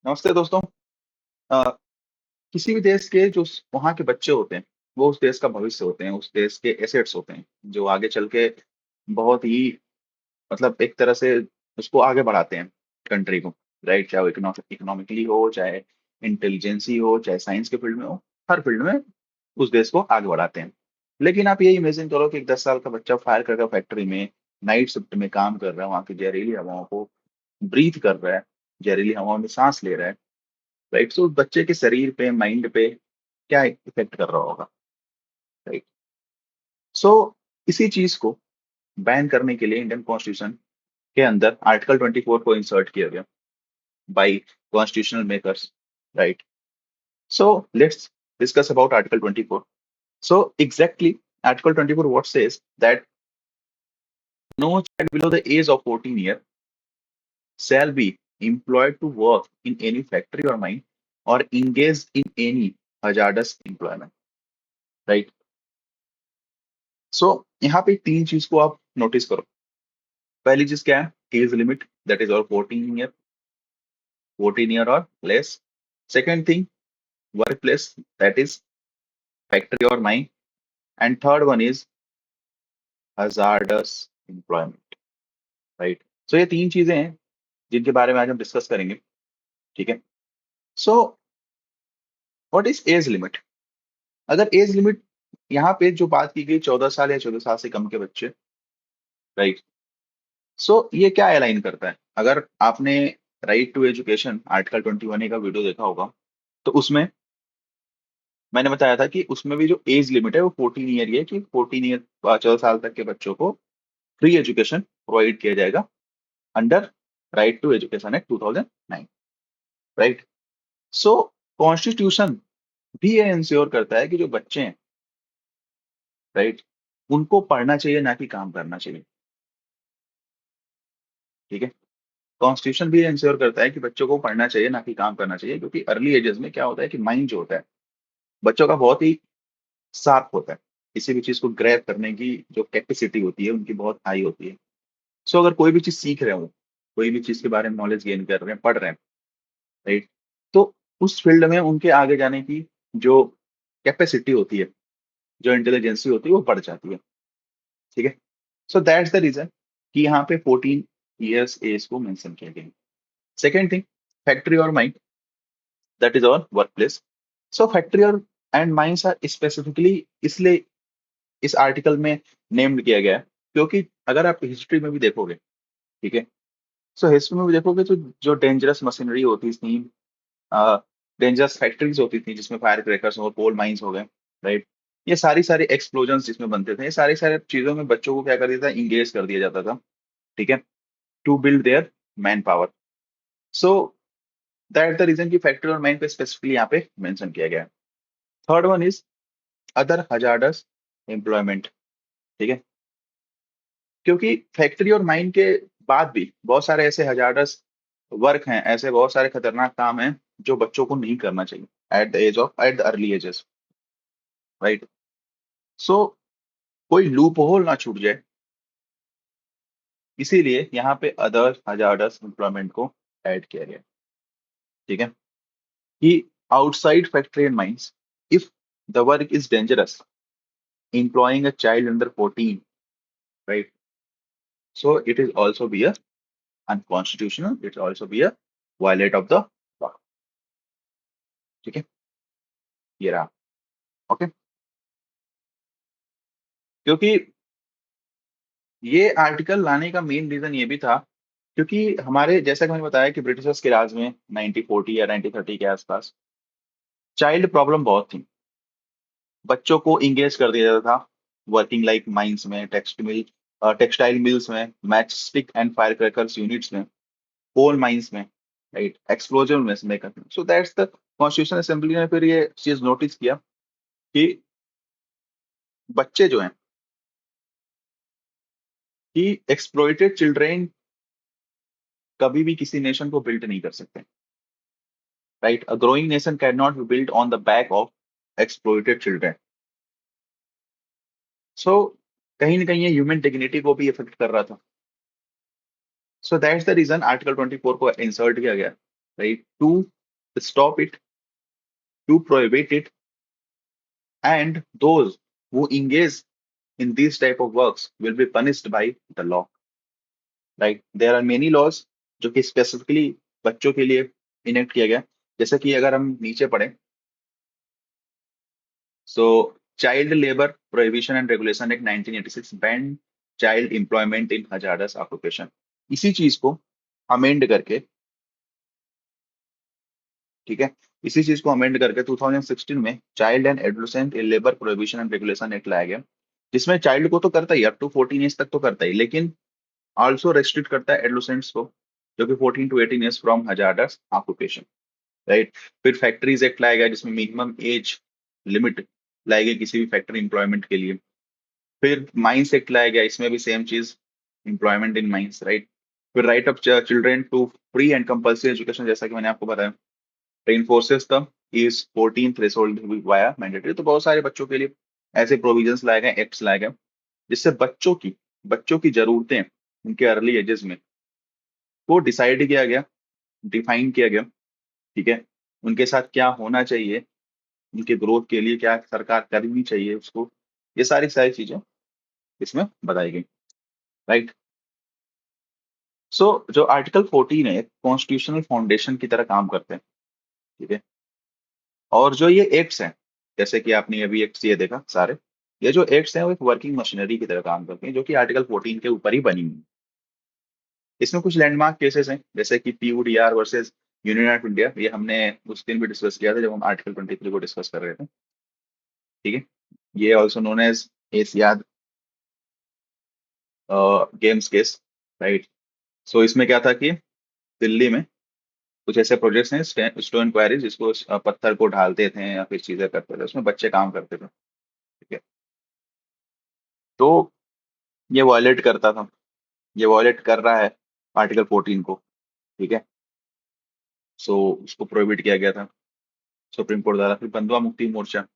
नमस्ते दोस्तों। अ, किसी भी देश के जो वहाँ के बच्चे होते हैं, वो उस देश का भविष्य होते हैं, उस देश के एसेट्स होते हैं, जो आगे चल के बहुत ही मतलब एक तरह से उसको आगे बढ़ाते हैं कंट्री को, राइट? चाहे वो इकोनॉमिकली हो, चाहे इंटेलिजेंसी हो, चाहे साइंस के फील्ड में हो, हर फील्ड में उस देश को आगे बढ़ाते हैं। लेकिन आप ये इमेजिन करो कि एक 10 साल का बच्चा फायर करके फैक्ट्री में नाइट शिफ्ट में काम कर रहा है, वहाँ की जहरीली हवाओं को ब्रीथ कर रहा है, जहरीली हवाओं में साँस ले रहा है। राइट, सो बच्चे के शरीर पे माइंड पे क्या इफेक्ट कर रहा होगा। राइट, सो इसी चीज को बैन करने के लिए इंडियन कॉन्स्टिट्यूशन के अंदर आर्टिकल 24 को इंसर्ट किया गया by constitutional makers. Right, so let's discuss about article 24। So exactly article 24 what says that no child below the age of 14 year shall be employed to work in any factory or mine or engaged in any hazardous employment. Right, so यहाँ पे तीन चीज को आप notice करो। पहली चीज क्या है? एज लिमिट, दैट इज और 14 ईयर और less. Second thing, work place, that is factory और mine. And third one is hazardous employment. Right, so ये तीन चीजें हैं जिनके बारे में आज हम डिस्कस करेंगे। ठीक है, so what is age limit? अगर एज लिमिट यहाँ पे जो बात की गई 14 साल या 14 साल से कम के बच्चे, राइट, सो ये क्या अलाइन करता है? अगर आपने राइट टू एजुकेशन आर्टिकल 21 का वीडियो देखा होगा, तो उसमें मैंने बताया था कि उसमें भी जो एज लिमिट है वो 14 ईयर ही है, कि 14 ईयर 14 साल तक के बच्चों को फ्री एजुकेशन प्रोवाइड किया जाएगा under right to education act 2009। Right, so constitution भी ये इंश्योर करता है कि जो बच्चे हैं, राइट, उनको पढ़ना चाहिए, ना कि काम करना चाहिए। ठीक है, कॉन्स्टिट्यूशन भी इंश्योर करता है कि बच्चों को पढ़ना चाहिए, ना कि काम करना चाहिए, क्योंकि अर्ली एजेस में क्या होता है कि माइंड जो होता है बच्चों का बहुत ही शार्प होता है। किसी भी चीज को ग्रैब करने की जो कैपेसिटी होती है उनकी बहुत हाई होती है। सो अगर कोई भी चीज सीख रहे हो, कोई भी चीज के बारे में नॉलेज गेन कर रहे हैं, पढ़ रहे हैं, राइट, तो उस फील्ड में उनके आगे जाने की जो कैपेसिटी होती है, जो इंटेलिजेंसी होती है, वो बढ़ जाती है। ठीक है, सो दैट्स द रीजन कि यहाँ पे 14 ईयर्स एज को मेंशन किया गया है। सेकेंड थिंग, फैक्ट्री और mind, that is our work place. So factory और एंड माइंस आर स्पेसिफिकली इसलिए इस आर्टिकल में नेम्ड किया गया है, क्योंकि अगर आप हिस्ट्री में भी देखोगे, ठीक है, सो हिस्ट्री में भी देखोगे तो जो डेंजरस मशीनरी होती थी, डेंजरस फैक्ट्रीज होती थी जिसमें फायर क्रैकर्स और कोल माइंस हो गए, राइट, ये सारी सारी एक्सप्लोजन जिसमें बनते थे, ये सारी सारी चीजों में बच्चों को क्या कर दिया था? इंगेज कर दिया जाता था। ठीक है, to build their man power. So that the reason की फैक्ट्री और माइन पे स्पेसिफिकली यहाँ पे मेंशन किया गया है। Third one is other hazardous employment. ठीक है, क्योंकि फैक्ट्री और माइन के बाद भी बहुत सारे ऐसे हजार्डस वर्क हैं, ऐसे बहुत सारे खतरनाक काम हैं जो बच्चों को नहीं करना चाहिए at the early ages. Right, so कोई लूप होल ना छूट जाए, इसीलिए यहाँ पे अदर हजार्डस एम्प्लॉयमेंट को ऐड किया गया है। ठीक है, कि outside factory and mines, if the work is dangerous, employing a child under 14, right? So it is also be a unconstitutional. It also be a violate of the law. ठीक है, ये रहा। ओके, क्योंकि ये आर्टिकल लाने का main reason ये भी था, क्योंकि हमारे जैसा कि मैंने बताया कि ब्रिटिशर्स के राज में 1940 या 1930 के आसपास चाइल्ड प्रॉब्लम बहुत थी। बच्चों को इंगेज कर दिया जाता था वर्किंग लाइक माइंस में, टेक्सटाइल मिल्स में, match stick and fire crackers units में, कोल माइंस में, राइट, एक्सप्लोजन में मेकर में। सो दैट्स द कॉन्स्टिट्यूशन असेंबली ने फिर ये चीज नोटिस किया कि बच्चे जो हैं, कि एक्सप्लॉइटेड चिल्ड्रेन कभी भी किसी नेशन को बिल्ड नहीं कर सकते। Right, a growing nation can not be build on the back of exploited children. So कहीं ना कहीं ये ह्यूमन डिग्निटी को भी इफेक्ट कर रहा था। So that's the reason article 24 को इंसर्ट किया गया, right, to stop it, to prohibit it, and those who engage in these type of works will be punished by the law. Right, there are many laws जो कि specifically बच्चों के लिए enact किया गया। जैसे कि अगर हम नीचे पढ़ें, so child labour prohibition and regulation act 1986 ban child employment in hazardous occupation. इसी चीज को अमेंड करके, ठीक है, इसी चीज को अमेंड करके 2016 में child and adolescent in labour prohibition and regulation act लाया गया, जिसमें चाइल्ड को तो करता ही, अप टू 14 ईयर्स तक तो करता ही, लेकिन आल्सो रेस्ट्रिक्ट करता है एडोलेसेंट्स को, जो कि 14 to 18 years from hazardous occupation. Right, फिर फैक्ट्रीज एक्ट लाया गया जिसमें मिनिमम एज लिमिट लाई गई किसी भी फैक्ट्री एम्प्लॉयमेंट के लिए। फिर माइंस एक्ट लाया गया, इसमें भी सेम चीज, एम्प्लॉयमेंट इन माइंस। राइट, फिर right of children to free and compulsory education, जैसा कि मैंने आपको बताया, reinforces the is 14 threshold via mandatory। तो बहुत सारे बच्चों के लिए ऐसे प्रोविजंस लाए गए, एक्ट्स लाए गए, जिससे बच्चों की जरूरतें उनके अर्ली एजेस में वो डिसाइड किया गया, डिफाइन किया गया। ठीक है, उनके साथ क्या होना चाहिए, उनके ग्रोथ के लिए क्या सरकार करनी चाहिए उसको, ये सारी सारी चीजें इसमें बताई गई। राइट, सो जो आर्टिकल 14 है कॉन्स्टिट्यूशनल फाउंडेशन की तरह काम करते हैं। ठीक है, और जो ये एक्ट्स हैं, जैसे कि आपने अभी एक्ट्स ये देखा सारे, ये जो एक्ट्स हैं वो एक वर्किंग मशीनरी की तरह काम करते हैं, जो कि आर्टिकल 14 के ऊपर ही बनी हुई है। इसमें कुछ लैंडमार्क केसेस हैं, जैसे कि पीयूडीआर वर्सेस यूनियन ऑफ इंडिया, ये हमने उस दिन भी डिस्कस किया था जब हम आर्टिकल 23 को डिस्कस कर रहे थे। ठीक है, ये also known as Asiad games case. Right, so इसमें क्या था कि दिल्ली में कुछ ऐसे प्रोजेक्ट्स हैं, स्टोन क्वारीज, जिसको पत्थर को ढालते थे या फिर चीजें करते थे, उसमें बच्चे काम करते थे। ठीक है, तो ये वायलेट करता था, ये वायलेट कर रहा है आर्टिकल 14 को। ठीक है, सो उसको प्रोहिबिट किया गया था सुप्रीम कोर्ट द्वारा। फिर Bandhua Mukti Morcha,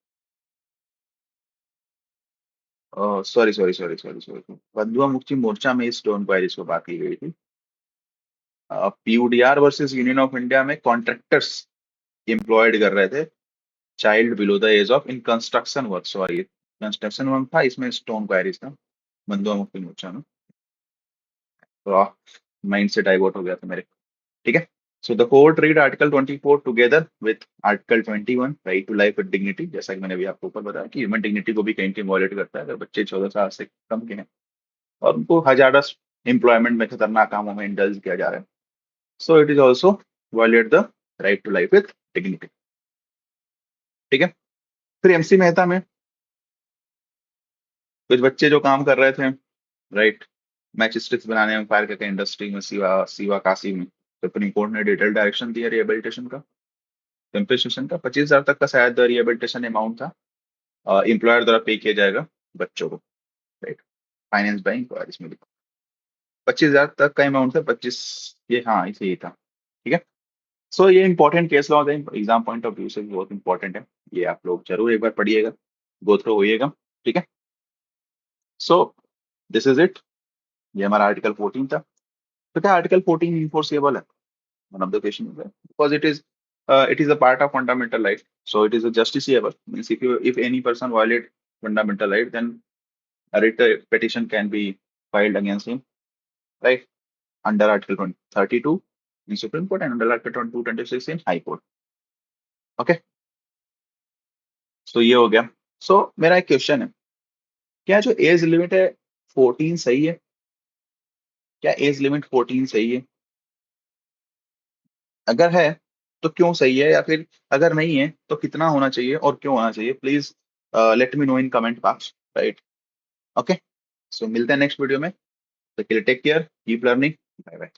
sorry sorry sorry sorry sorry, Bandhua Mukti मोर्चा में इस स्टोन क्वारीज को बात की गई थी। PUDR versus Union of India में कॉन्ट्रैक्टर्स एम्प्लॉयड कर रहे थे child below the age of in construction work, sorry construction work था, इसमें स्टोन क्वारीज था बंधुआ मुक्ति मोर्चा में। तो माइंड से डाइवर्ट हो गया था मेरे। ठीक है, so the court read article 24 together with article 21 right to life with dignity, जैसा कि मैंने अभी आपको ऊपर बताया कि ह्यूमन डिग्निटी को भी कहीं कहीं वॉयलेट करता है अगर बच्चे 14 साल से कम के हैं और उनको हजारस एम्प्लॉयमेंट में खतरनाक कामों में इंडल्ज किया जा रहा है। So it is also violate the right to life with dignity. ठीक है, फिर एमसी मेहता में कुछ बच्चे जो काम कर रहे थे, राइट, मैच स्टिक्स बनाने में, फायर करके इंडस्ट्री में, सीवा सीवा काशी में, सुप्रीम कोर्ट ने डिटेल डायरेक्शन दिया रिहेबिलिटेशन का, कंपेंसेशन का 25,000 तक का शायद रिहेबिलिटेशन अमाउंट था, एम्प्लॉयर द्वारा पे किया जाएगा बच्चों को। राइट, फाइनेंस बैंक और इसमें 25,000 तक का अमाउंट था, 25, ये हाँ इसे ही था। ठीक है, सो ये इंपॉर्टेंट केस लॉ है, एग्जाम पॉइंट ऑफ व्यू से भी बहुत इंपॉर्टेंट है, ये आप लोग जरूर एक बार पढ़िएगा, गो थ्रू होइएगा। ठीक है, सो दिस इज इट, ये हमारा आर्टिकल 14 था। तो क्या आर्टिकल 14 इनफोर्सेबल है? One of the question is that because it is a part of fundamental right, so it is a justiciable, means if any person violate fundamental right, then a writ petition can be filed against him, right, under article 32 in supreme court and under article 2226 in high court। okay, so ये हो गया। so मेरा एक question है, क्या जो age limit है 14 सही है? क्या एज लिमिट 14 सही है? अगर है तो क्यों सही है, या फिर अगर नहीं है तो कितना होना चाहिए और क्यों होना चाहिए? Please let me know in comment box. Right, okay, so मिलते हैं नेक्स्ट वीडियो में, तो take care, keep learning, bye bye.